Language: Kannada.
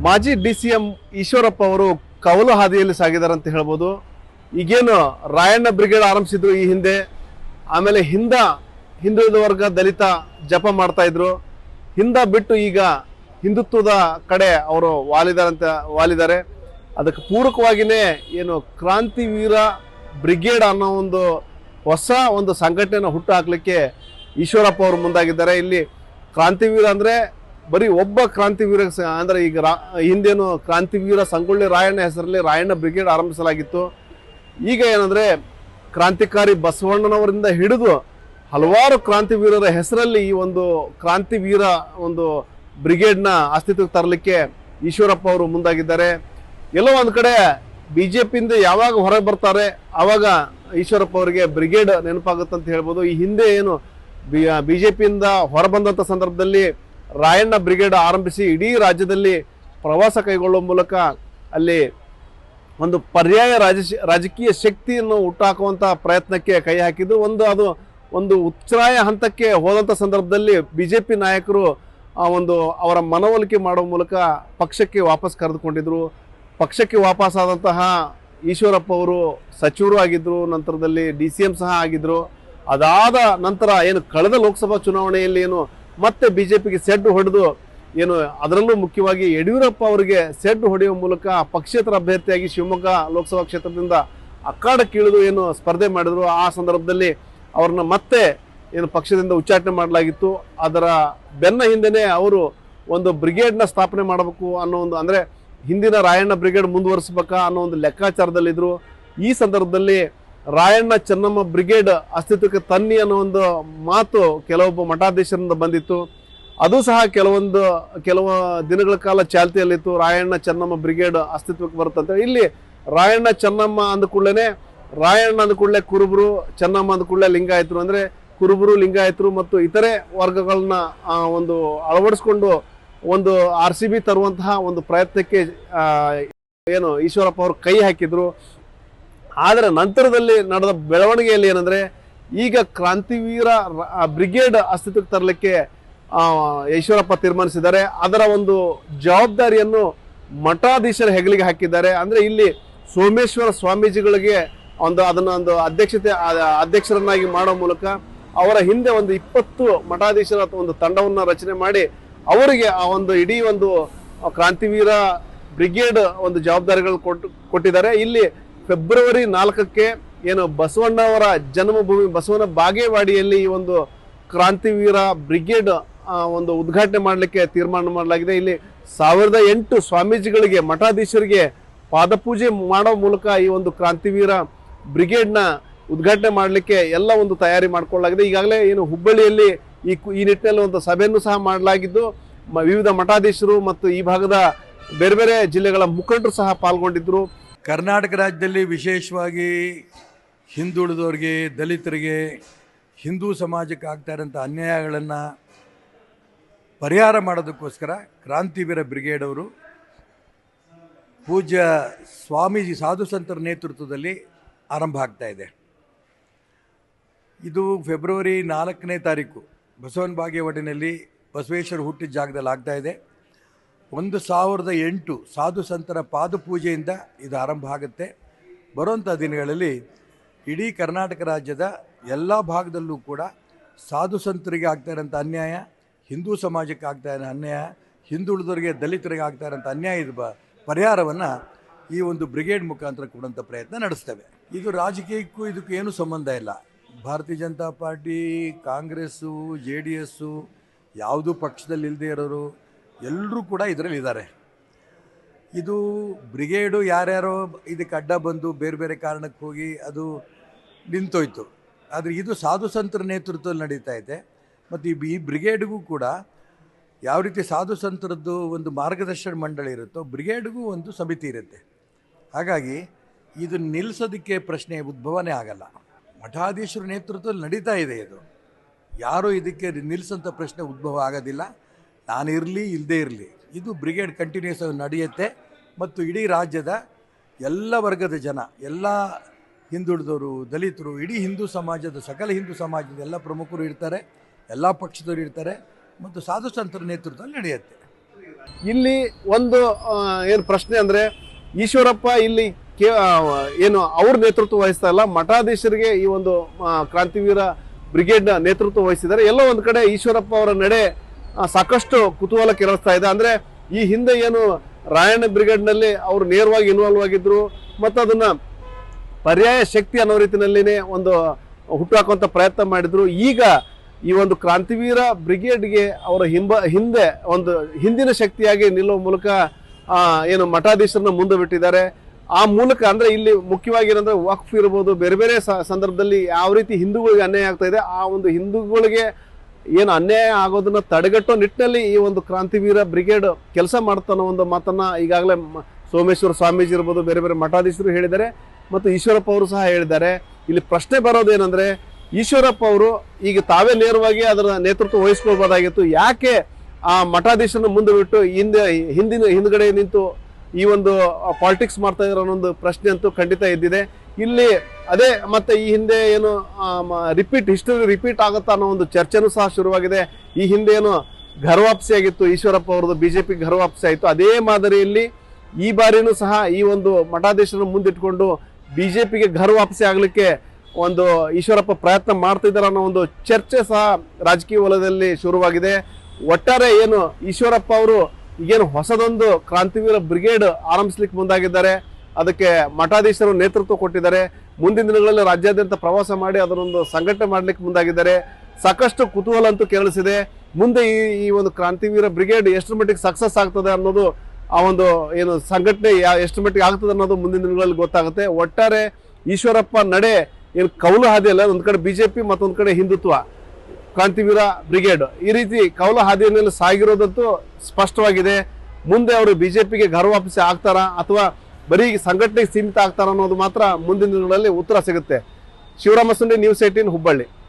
ಮಾಜಿ DCM ಈಶ್ವರಪ್ಪ ಅವರು ಕವಲು ಹಾದಿಯಲ್ಲಿ ಸಾಗಿದ್ದಾರೆ ಅಂತ ಹೇಳ್ಬೋದು. ಈಗೇನು ರಾಯಣ್ಣ ಬ್ರಿಗೇಡ್ ಆರಂಭಿಸಿದ್ರು ಈ ಹಿಂದೆ, ಆಮೇಲೆ ಹಿಂದುಳಿದ ವರ್ಗ ದಲಿತ ಜಪ ಮಾಡ್ತಾ ಇದ್ರು. ಬಿಟ್ಟು ಈಗ ಹಿಂದುತ್ವದ ಕಡೆ ಅವರು ವಾಲಿದ್ದಾರೆ. ಅದಕ್ಕೆ ಪೂರಕವಾಗಿಯೇ ಏನು ಕ್ರಾಂತಿವೀರ ಬ್ರಿಗೇಡ್ ಅನ್ನೋ ಹೊಸ ಸಂಘಟನೆಯನ್ನು ಹುಟ್ಟು ಹಾಕಲಿಕ್ಕೆ ಈಶ್ವರಪ್ಪ ಅವರು ಮುಂದಾಗಿದ್ದಾರೆ. ಇಲ್ಲಿ ಕ್ರಾಂತಿವೀರ ಅಂದರೆ ಬರೀ ಒಬ್ಬ ಕ್ರಾಂತಿವೀರ ಅಂದರೆ ಈಗ ಹಿಂದೇನು ಕ್ರಾಂತಿವೀರ ಸಂಗೊಳ್ಳಿ ರಾಯಣ್ಣ ಹೆಸರಲ್ಲಿ ರಾಯಣ್ಣ ಬ್ರಿಗೇಡ್ ಆರಂಭಿಸಲಾಗಿತ್ತು. ಈಗ ಏನಂದರೆ ಕ್ರಾಂತಿಕಾರಿ ಬಸವಣ್ಣನವರಿಂದ ಹಿಡಿದು ಹಲವಾರು ಕ್ರಾಂತಿವೀರರ ಹೆಸರಲ್ಲಿ ಈ ಕ್ರಾಂತಿವೀರ ಬ್ರಿಗೇಡ್ನ ಅಸ್ತಿತ್ವಕ್ಕೆ ತರಲಿಕ್ಕೆ ಈಶ್ವರಪ್ಪ ಅವರು ಮುಂದಾಗಿದ್ದಾರೆ. ಎಲ್ಲೋ ಒಂದು ಕಡೆ BJPಯಿಂದ ಯಾವಾಗ ಹೊರಗೆ ಬರ್ತಾರೆ ಆವಾಗ ಈಶ್ವರಪ್ಪ ಅವರಿಗೆ ಬ್ರಿಗೇಡ್ ನೆನಪಾಗುತ್ತೆ ಅಂತ ಹೇಳ್ಬೋದು. ಈ ಹಿಂದೆ ಏನು BJPಯಿಂದ ಹೊರಬಂದಂಥ ಸಂದರ್ಭದಲ್ಲಿ ರಾಯಣ್ಣ ಬ್ರಿಗೇಡ್ ಆರಂಭಿಸಿ ಇಡೀ ರಾಜ್ಯದಲ್ಲಿ ಪ್ರವಾಸ ಕೈಗೊಳ್ಳುವ ಮೂಲಕ ಅಲ್ಲಿ ಪರ್ಯಾಯ ರಾಜಕೀಯ ಶಕ್ತಿಯನ್ನು ಹುಟ್ಟಾಕುವಂಥ ಪ್ರಯತ್ನಕ್ಕೆ ಕೈ ಹಾಕಿದ್ದು. ಅದು ಉಚ್ಛ್ರಾಯ ಹಂತಕ್ಕೆ ಹೋದಂಥ ಸಂದರ್ಭದಲ್ಲಿ BJP ನಾಯಕರು ಅವರ ಮನವೊಲಿಕೆ ಮಾಡುವ ಮೂಲಕ ಪಕ್ಷಕ್ಕೆ ವಾಪಸ್ ಕರೆದುಕೊಂಡಿದ್ರು. ಪಕ್ಷಕ್ಕೆ ವಾಪಸ್ಸಾದಂತಹ ಈಶ್ವರಪ್ಪ ಅವರು ಸಚಿವರು ಆಗಿದ್ದರು, ನಂತರದಲ್ಲಿ DCM ಸಹ ಆಗಿದ್ದರು. ಅದಾದ ನಂತರ ಏನು ಕಳೆದ ಲೋಕಸಭಾ ಚುನಾವಣೆಯಲ್ಲಿ ಮತ್ತೆ BJPಗೆ ಸೆಡ್ಡು ಹೊಡೆದು ಅದರಲ್ಲೂ ಮುಖ್ಯವಾಗಿ ಯಡಿಯೂರಪ್ಪ ಅವರಿಗೆ ಸೆಡ್ಡು ಹೊಡೆಯುವ ಮೂಲಕ ಪಕ್ಷೇತರ ಅಭ್ಯರ್ಥಿಯಾಗಿ ಶಿವಮೊಗ್ಗ ಲೋಕಸಭಾ ಕ್ಷೇತ್ರದಿಂದ ಅಖಾಡಕ್ಕಿಳಿದು ಸ್ಪರ್ಧೆ ಮಾಡಿದ್ರು. ಆ ಸಂದರ್ಭದಲ್ಲಿ ಅವ್ರನ್ನ ಮತ್ತೆ ಪಕ್ಷದಿಂದ ಉಚ್ಚಾಟನೆ ಮಾಡಲಾಗಿತ್ತು. ಅದರ ಬೆನ್ನ ಹಿಂದೆನೇ ಅವರು ಬ್ರಿಗೇಡ್ನ ಸ್ಥಾಪನೆ ಮಾಡಬೇಕು ಅನ್ನೋ ಅಂದರೆ ಹಿಂದಿನ ರಾಯಣ್ಣ ಬ್ರಿಗೇಡ್ ಮುಂದುವರಿಸಬೇಕಾ ಅನ್ನೋ ಲೆಕ್ಕಾಚಾರದಲ್ಲಿದ್ದರು. ಈ ಸಂದರ್ಭದಲ್ಲಿ ರಾಯಣ್ಣ ಚೆನ್ನಮ್ಮ ಬ್ರಿಗೇಡ್ ಅಸ್ತಿತ್ವಕ್ಕೆ ತನ್ನಿ ಅನ್ನೋ ಮಾತು ಕೆಲವೊಬ್ಬ ಮಠಾಧೀಶರಿಂದ ಬಂದಿತ್ತು. ಅದು ಸಹ ಕೆಲವು ದಿನಗಳ ಕಾಲ ಚಾಲ್ತಿಯಲ್ಲಿತ್ತು. ರಾಯಣ್ಣ ಚೆನ್ನಮ್ಮ ಬ್ರಿಗೇಡ್ ಅಸ್ತಿತ್ವಕ್ಕೆ ಬರುತ್ತಂತೆ. ಇಲ್ಲಿ ರಾಯಣ್ಣ ಚೆನ್ನಮ್ಮ ಅಂದಕೂಡಲೇ ಕುರುಬರು, ಚೆನ್ನಮ್ಮ ಅಂದಕೂಡಲೇ ಲಿಂಗಾಯತರು, ಅಂದರೆ ಕುರುಬರು, ಲಿಂಗಾಯತರು ಮತ್ತು ಇತರೆ ವರ್ಗಗಳನ್ನ ಅಳವಡಿಸ್ಕೊಂಡು RCB ತರುವಂತಹ ಪ್ರಯತ್ನಕ್ಕೆ ಈಶ್ವರಪ್ಪ ಅವರು ಕೈ ಹಾಕಿದ್ರು. ಆದರೆ ನಂತರದಲ್ಲಿ ನಡೆದ ಬೆಳವಣಿಗೆಯಲ್ಲಿ ಏನಂದರೆ ಈಗ ಕ್ರಾಂತಿವೀರ ಬ್ರಿಗೇಡ್ ಅಸ್ತಿತ್ವಕ್ಕೆ ತರಲಿಕ್ಕೆ ಈಶ್ವರಪ್ಪ ತೀರ್ಮಾನಿಸಿದ್ದಾರೆ. ಅದರ ಜವಾಬ್ದಾರಿಯನ್ನು ಮಠಾಧೀಶರ ಹೆಗಲಿಗೆ ಹಾಕಿದ್ದಾರೆ. ಅಂದರೆ ಇಲ್ಲಿ ಸೋಮೇಶ್ವರ ಸ್ವಾಮೀಜಿಗಳಿಗೆ ಅಧ್ಯಕ್ಷರನ್ನಾಗಿ ಮಾಡೋ ಮೂಲಕ ಅವರ ಹಿಂದೆ 20 ಮಠಾಧೀಶರ ತಂಡವನ್ನು ರಚನೆ ಮಾಡಿ ಅವರಿಗೆ ಆ ಇಡೀ ಕ್ರಾಂತಿವೀರ ಬ್ರಿಗೇಡ್ ಜವಾಬ್ದಾರಿಗಳು ಕೊಟ್ಟಿದ್ದಾರೆ. ಇಲ್ಲಿ ಫೆಬ್ರವರಿ 4ಕ್ಕೆ ಬಸವಣ್ಣವರ ಜನ್ಮಭೂಮಿ ಬಸವನ ಬಾಗೇವಾಡಿಯಲ್ಲಿ ಈ ಕ್ರಾಂತಿವೀರ ಬ್ರಿಗೇಡ್ ಉದ್ಘಾಟನೆ ಮಾಡಲಿಕ್ಕೆ ತೀರ್ಮಾನ ಮಾಡಲಾಗಿದೆ. ಇಲ್ಲಿ 1008 ಸ್ವಾಮೀಜಿಗಳಿಗೆ, ಮಠಾಧೀಶರಿಗೆ ಪಾದಪೂಜೆ ಮಾಡೋ ಮೂಲಕ ಈ ಕ್ರಾಂತಿವೀರ ಬ್ರಿಗೇಡ್ನ ಉದ್ಘಾಟನೆ ಮಾಡಲಿಕ್ಕೆ ಎಲ್ಲ ತಯಾರಿ ಮಾಡಿಕೊಳ್ಳಲಾಗಿದೆ. ಈಗಾಗಲೇ ಹುಬ್ಬಳ್ಳಿಯಲ್ಲಿ ಈ ನಿಟ್ಟಿನಲ್ಲಿ ಸಭೆಯನ್ನು ಸಹ ಮಾಡಲಾಗಿದ್ದು ವಿವಿಧ ಮಠಾಧೀಶರು ಮತ್ತು ಈ ಭಾಗದ ಬೇರೆ ಬೇರೆ ಜಿಲ್ಲೆಗಳ ಮುಖಂಡರು ಸಹ ಪಾಲ್ಗೊಂಡಿದ್ದರು. ಕರ್ನಾಟಕ ರಾಜ್ಯದಲ್ಲಿ ವಿಶೇಷವಾಗಿ ಹಿಂದುಳಿದವರಿಗೆ, ದಲಿತರಿಗೆ, ಹಿಂದೂ ಸಮಾಜಕ್ಕೆ ಆಗ್ತಾ ಇರೋಂಥ ಅನ್ಯಾಯಗಳನ್ನು ಪರಿಹಾರ ಮಾಡೋದಕ್ಕೋಸ್ಕರ ಕ್ರಾಂತಿವೀರ ಬ್ರಿಗೇಡ್ ಅವರು ಪೂಜ್ಯ ಸ್ವಾಮೀಜಿ ಸಾಧು ಸಂತರ ನೇತೃತ್ವದಲ್ಲಿ ಆರಂಭ ಆಗ್ತಾ ಇದೆ. ಇದು ಫೆಬ್ರವರಿ 4ನೇ ತಾರೀಕು ಬಸವನ ಬಾಗೇವಾಡಿನಲ್ಲಿ ಬಸವೇಶ್ವರ ಹುಟ್ಟಿದ ಜಾಗದಲ್ಲಿ ಆಗ್ತಾ ಇದೆ. 1008 ಸಾಧು ಸಂತರ ಪಾದಪೂಜೆಯಿಂದ ಇದು ಆರಂಭ ಆಗುತ್ತೆ. ಬರುವಂಥ ದಿನಗಳಲ್ಲಿ ಇಡೀ ಕರ್ನಾಟಕ ರಾಜ್ಯದ ಎಲ್ಲ ಭಾಗದಲ್ಲೂ ಕೂಡ ಸಾಧು ಸಂತರಿಗೆ ಆಗ್ತಾ ಇರೋಂಥ ಅನ್ಯಾಯ, ಹಿಂದೂ ಸಮಾಜಕ್ಕೆ ಆಗ್ತಾ ಇರೋ ಅನ್ಯಾಯ, ಹಿಂದುಳಿದವರಿಗೆ, ದಲಿತರಿಗೆ ಆಗ್ತಾ ಇರೋಂಥ ಅನ್ಯಾಯದ ಪರಿಹಾರವನ್ನು ಈ ಬ್ರಿಗೇಡ್ ಮುಖಾಂತರ ಕೊಡುವಂಥ ಪ್ರಯತ್ನ ನಡೆಸ್ತೇವೆ. ಇದು ರಾಜಕೀಯಕ್ಕೂ ಇದಕ್ಕೂ ಏನೂ ಸಂಬಂಧ ಇಲ್ಲ. ಭಾರತೀಯ ಜನತಾ ಪಾರ್ಟಿ, ಕಾಂಗ್ರೆಸ್ಸು, JDS ಯಾವುದೂ ಪಕ್ಷದಲ್ಲಿ ಇಲ್ಲದೆ ಇರೋರು ಎಲ್ಲರೂ ಕೂಡ ಇದರಲ್ಲಿ ಇದ್ದಾರೆ. ಇದು ಬ್ರಿಗೇಡು ಯಾರ್ಯಾರೋ ಇದಕ್ಕೆ ಅಡ್ಡ ಬಂದು ಬೇರೆ ಬೇರೆ ಕಾರಣಕ್ಕೆ ಹೋಗಿ ಅದು ನಿಂತೋಯ್ತು. ಆದರೆ ಇದು ಸಾಧು ಸಂತರ ನೇತೃತ್ವದಲ್ಲಿ ನಡೀತಾ ಇದೆ. ಮತ್ತು ಈ ಬ್ರಿಗೇಡ್ಗೂ ಕೂಡ ಯಾವ ರೀತಿ ಸಾಧು ಸಂತರದ್ದು ಮಾರ್ಗದರ್ಶನ ಮಂಡಳಿ ಇರುತ್ತೋ ಬ್ರಿಗೇಡ್ಗೂ ಸಮಿತಿ ಇರುತ್ತೆ. ಹಾಗಾಗಿ ಇದು ನಿಲ್ಲಿಸೋದಕ್ಕೆ ಪ್ರಶ್ನೆ ಉದ್ಭವನೇ ಆಗಲ್ಲ. ಮಠಾಧೀಶರ ನೇತೃತ್ವದಲ್ಲಿ ನಡೀತಾ ಇದೆ. ಇದು ಯಾರೂ ಇದಕ್ಕೆ ನಿಲ್ಲಿಸೋಂಥ ಪ್ರಶ್ನೆ ಉದ್ಭವ ಆಗೋದಿಲ್ಲ. ನಾನಿರಲಿ ಇಲ್ಲದೇ ಇರಲಿ, ಇದು ಬ್ರಿಗೇಡ್ ಕಂಟಿನ್ಯೂಸ್ ಆಗಿ ನಡೆಯುತ್ತೆ. ಮತ್ತು ಇಡೀ ರಾಜ್ಯದ ಎಲ್ಲ ವರ್ಗದ ಜನ, ಎಲ್ಲ ಹಿಂದುಳಿದವರು, ದಲಿತರು, ಇಡೀ ಹಿಂದೂ ಸಮಾಜದ, ಸಕಲ ಹಿಂದೂ ಸಮಾಜದ ಎಲ್ಲ ಪ್ರಮುಖರು ಇರ್ತಾರೆ, ಎಲ್ಲ ಪಕ್ಷದವರು ಇರ್ತಾರೆ ಮತ್ತು ಸಾಧು ಸಂತರ ನೇತೃತ್ವದಲ್ಲಿ ನಡೆಯುತ್ತೆ. ಇಲ್ಲಿ ಒಂದು ಏನು ಪ್ರಶ್ನೆ ಅಂದ್ರೆ ಈಶ್ವರಪ್ಪ ಇಲ್ಲಿ ಏನು ಅವ್ರ ನೇತೃತ್ವ ವಹಿಸ್ತಾ ಇಲ್ಲ, ಮಠಾಧೀಶರಿಗೆ ಈ ಒಂದು ಕ್ರಾಂತಿವೀರ ಬ್ರಿಗೇಡ್ ನೇತೃತ್ವ ವಹಿಸಿದ್ದಾರೆ. ಎಲ್ಲೋ ಒಂದ್ ಕಡೆ ಈಶ್ವರಪ್ಪ ಅವರ ನಡೆ ಸಾಕಷ್ಟು ಕುತೂಹಲ ಕೆರಳಿಸ್ತಾ ಇದೆ. ಅಂದ್ರೆ ಈ ಹಿಂದೆ ಏನು ರಾಯಣ್ಣ ಬ್ರಿಗೇಡ್ ನಲ್ಲಿ ಅವರು ನೇರವಾಗಿ ಇನ್ವಾಲ್ವ್ ಆಗಿದ್ರು ಮತ್ತು ಅದನ್ನ ಪರ್ಯಾಯ ಶಕ್ತಿ ಅನ್ನೋ ರೀತಿಯಲ್ಲಿನೇ ಒಂದು ಹುಟ್ಟುಹಾಕುವಂತ ಪ್ರಯತ್ನ ಮಾಡಿದ್ರು. ಈಗ ಈ ಒಂದು ಕ್ರಾಂತಿವೀರ ಬ್ರಿಗೇಡ್ಗೆ ಅವರ ಹಿಂದೆ ಒಂದು ಹಿಂದಿನ ಶಕ್ತಿಯಾಗಿ ನಿಲ್ಲುವ ಮೂಲಕ ಏನು ಮಠಾಧೀಶರನ್ನ ಮುಂದೆ ಬಿಟ್ಟಿದ್ದಾರೆ. ಆ ಮೂಲಕ ಅಂದ್ರೆ ಇಲ್ಲಿ ಮುಖ್ಯವಾಗಿ ಏನಂದ್ರೆ ವಕ್ಫ್ ಇರ್ಬೋದು, ಬೇರೆ ಬೇರೆ ಸಂದರ್ಭದಲ್ಲಿ ಯಾವ ರೀತಿ ಹಿಂದೂಗಳಿಗೆ ಅನ್ಯಾಯ ಆಗ್ತಾ ಇದೆ, ಆ ಒಂದು ಹಿಂದೂಗಳಿಗೆ ಏನು ಅನ್ಯಾಯ ಆಗೋದನ್ನ ತಡೆಗಟ್ಟೋ ನಿಟ್ಟಿನಲ್ಲಿ ಈ ಒಂದು ಕ್ರಾಂತಿವೀರ ಬ್ರಿಗೇಡ್ ಕೆಲಸ ಮಾಡ್ತಾನೋ ಒಂದು ಮಾತನ್ನ ಈಗಾಗಲೇ ಸೋಮೇಶ್ವರ ಸ್ವಾಮೀಜಿ ಇರ್ಬೋದು, ಬೇರೆ ಬೇರೆ ಮಠಾಧೀಶರು ಹೇಳಿದ್ದಾರೆ ಮತ್ತು ಈಶ್ವರಪ್ಪ ಅವರು ಸಹ ಹೇಳಿದ್ದಾರೆ. ಇಲ್ಲಿ ಪ್ರಶ್ನೆ ಬರೋದೇನೆಂದ್ರೆ ಈಶ್ವರಪ್ಪ ಅವರು ಈಗ ತಾವೇ ನೇರವಾಗಿ ಅದರ ನೇತೃತ್ವ ವಹಿಸ್ಕೊಳ್ಬೋದಾಗಿತ್ತು, ಯಾಕೆ ಆ ಮಠಾಧೀಶರನ್ನು ಮುಂದೆ ಬಿಟ್ಟು ಹಿಂದ್ಗಡೆ ನಿಂತು ಈ ಒಂದು ಪಾಲಿಟಿಕ್ಸ್ ಮಾಡ್ತಾ ಇರೋ ಅನ್ನೊಂದು ಪ್ರಶ್ನೆ ಅಂತೂ ಖಂಡಿತ ಎದ್ದಿದೆ. ಇಲ್ಲಿ ಅದೇ ಮತ್ತೆ ಈ ಹಿಂದೆ ಏನು ಹಿಸ್ಟರಿ ರಿಪೀಟ್ ಆಗುತ್ತಾ ಅನ್ನೋ ಒಂದು ಚರ್ಚೆನೂ ಸಹ ಶುರುವಾಗಿದೆ. ಈ ಹಿಂದೆ ಏನು ಘರ್ವಾಪ್ಸಿ ಆಗಿತ್ತು ಈಶ್ವರಪ್ಪ ಅವ್ರದ್ದು, ಬಿಜೆಪಿ ಘರ್ವಾಪ್ಸಿ ಆಯಿತು, ಅದೇ ಮಾದರಿಯಲ್ಲಿ ಈ ಬಾರಿನೂ ಸಹ ಈ ಒಂದು ಮಠಾಧೀಶರನ್ನು ಮುಂದಿಟ್ಕೊಂಡು ಬಿಜೆಪಿಗೆ ಘರ್ವಾಪ್ಸಿ ಆಗ್ಲಿಕ್ಕೆ ಒಂದು ಈಶ್ವರಪ್ಪ ಪ್ರಯತ್ನ ಮಾಡ್ತಿದ್ದಾರೆ ಅನ್ನೋ ಒಂದು ಚರ್ಚೆ ಸಹ ರಾಜಕೀಯ ವಲಯದಲ್ಲಿ ಶುರುವಾಗಿದೆ. ಒಟ್ಟಾರೆ ಏನು ಈಶ್ವರಪ್ಪ ಅವರು ಈಗೇನು ಹೊಸದೊಂದು ಕ್ರಾಂತಿವೀರ ಬ್ರಿಗೇಡ್ ಆರಂಭಿಸ್ಲಿಕ್ಕೆ ಮುಂದಾಗಿದ್ದಾರೆ, ಅದಕ್ಕೆ ಮಠಾಧೀಶರು ನೇತೃತ್ವ ಕೊಟ್ಟಿದ್ದಾರೆ. ಮುಂದಿನ ದಿನಗಳಲ್ಲಿ ರಾಜ್ಯಾದ್ಯಂತ ಪ್ರವಾಸ ಮಾಡಿ ಅದನ್ನೊಂದು ಸಂಘಟನೆ ಮಾಡ್ಲಿಕ್ಕೆ ಮುಂದಾಗಿದ್ದಾರೆ. ಸಾಕಷ್ಟು ಕುತೂಹಲ ಅಂತೂ ಕೆರಳಿಸಿದೆ. ಮುಂದೆ ಈ ಒಂದು ಕ್ರಾಂತಿವೀರ ಬ್ರಿಗೇಡ್ ಎಷ್ಟರ ಮಟ್ಟಿಗೆ ಸಕ್ಸಸ್ ಆಗ್ತದೆ ಅನ್ನೋದು, ಆ ಒಂದು ಏನು ಸಂಘಟನೆ ಎಷ್ಟು ಮಟ್ಟಿಗೆ ಆಗ್ತದೆ ಅನ್ನೋದು ಮುಂದಿನ ದಿನಗಳಲ್ಲಿ ಗೊತ್ತಾಗುತ್ತೆ. ಒಟ್ಟಾರೆ ಈಶ್ವರಪ್ಪ ನಡೆ ಏನು ಕೌಲು ಹಾದಿ ಅಲ್ಲ, ಒಂದ್ ಕಡೆ ಬಿಜೆಪಿ ಮತ್ತೊಂದ್ ಕಡೆ ಹಿಂದುತ್ವ, ಕ್ರಾಂತಿವೀರ ಬ್ರಿಗೇಡ್ ಈ ರೀತಿ ಕೌಲ ಹಾದಿಯಲ್ಲಿ ಸಾಗಿರೋದಂತೂ ಸ್ಪಷ್ಟವಾಗಿದೆ. ಮುಂದೆ ಅವರು ಬಿಜೆಪಿಗೆ ಘರ್ವಾಪಸಿ ಆಗ್ತಾರಾ ಅಥವಾ ಬರೀ ಸಂಘಟನೆಗೆ ಸೀಮಿತ ಆಗ್ತಾರ ಅನ್ನೋದು ಮಾತ್ರ ಮುಂದಿನ ದಿನಗಳಲ್ಲಿ ಉತ್ತರ ಸಿಗುತ್ತೆ. ಶಿವರಾಮ ಸುಂಡಿ, ನ್ಯೂಸ್ 18, ಹುಬ್ಬಳ್ಳಿ.